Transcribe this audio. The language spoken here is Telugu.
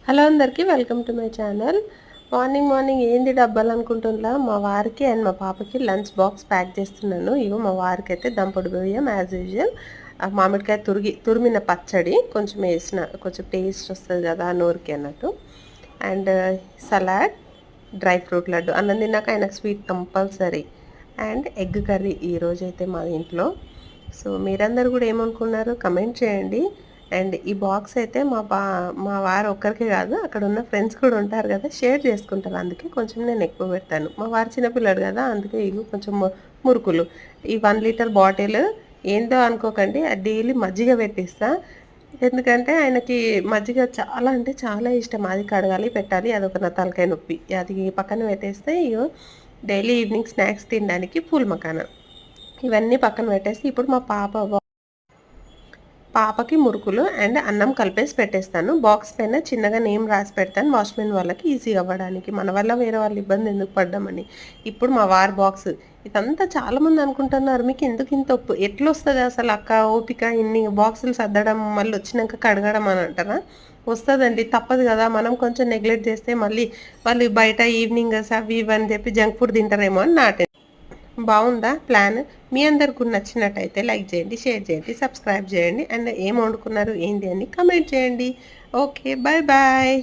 హలో అందరికీ welcome to my channel. Morning ఏంది డబ్బాలు అనుకుంటున్నా, మా వారికి అండ్ మా పాపకి లంచ్ బాక్స్ ప్యాక్ చేస్తున్నాను. ఇగో మా వారికి అయితే దంపొడి బియ్యం యాజ్ యూజువల్, మామిడికాయ తురిమిన పచ్చడి కొంచెం వేసిన, కొంచెం టేస్ట్ వస్తుంది కదా నోరుకి అన్నట్టు. And salad, dry fruit laddu. అన్నం తిన్నాక ఆయనకు sweet compulsory. And egg curry ఈరోజైతే మా ఇంట్లో. సో మీరందరూ కూడా ఏమనుకున్నారు కమెంట్ చేయండి. అండ్ ఈ బాక్స్ అయితే మా వారు ఒక్కరికి కాదు, అక్కడ ఉన్న ఫ్రెండ్స్ కూడా ఉంటారు కదా, షేర్ చేసుకుంటారు. అందుకే కొంచెం నేను ఎక్కువ పెడతాను. మా వారు చిన్నపిల్లడు కదా, అందుకే ఇవి కొంచెం మురుకులు. ఈ 1 లీటర్ బాటిల్ ఏందో అనుకోకండి, అది డైలీ మజ్జిగ పెట్టిస్తా. ఎందుకంటే ఆయనకి మజ్జిగ చాలా అంటే చాలా ఇష్టం. అది కడగాలి పెట్టాలి, అదొక నా తలకాయ నొప్పి. అది పక్కన పెట్టేస్తే ఇగో డైలీ ఈవినింగ్ స్నాక్స్ తినడానికి పూల్ మకానా ఇవన్నీ పక్కన పెట్టేసి ఇప్పుడు మా పాపకి మురుకులు అండ్ అన్నం కలిపేసి పెట్టేస్తాను. బాక్స్ పైన చిన్నగా నేమ్ రాసి పెడతాను, వాచ్మెన్ వాళ్ళకి ఈజీ అవ్వడానికి. మన వల్ల వేరే వాళ్ళు ఇబ్బంది ఎందుకు పడ్డామని. ఇప్పుడు మా వార్ బాక్స్ ఇదంతా చాలామంది అనుకుంటున్నారు, మీకు ఎందుకు ఇంత ఎట్లా వస్తుంది అసలు అక్క ఓపిక ఇన్ని బాక్సులు సర్దడం, మళ్ళీ వచ్చినాక కడగడం అని అంటారా? వస్తుందండి, తప్పదు కదా. మనం కొంచెం నెగ్లెక్ట్ చేస్తే మళ్ళీ వాళ్ళు బయట ఈవినింగ్ అవి ఇవని చెప్పి జంక్ ఫుడ్ తింటారేమో అని బాగుందా ప్లాన్? మీ అందరికి నచ్చినట్టయితే లైక్ చేయండి, షేర్ చేయండి, సబ్స్క్రైబ్ చేయండి. అండ్ ఏం వండుకున్నారు ఏంటి అని కమెంట్ చేయండి. Okay, bye bye.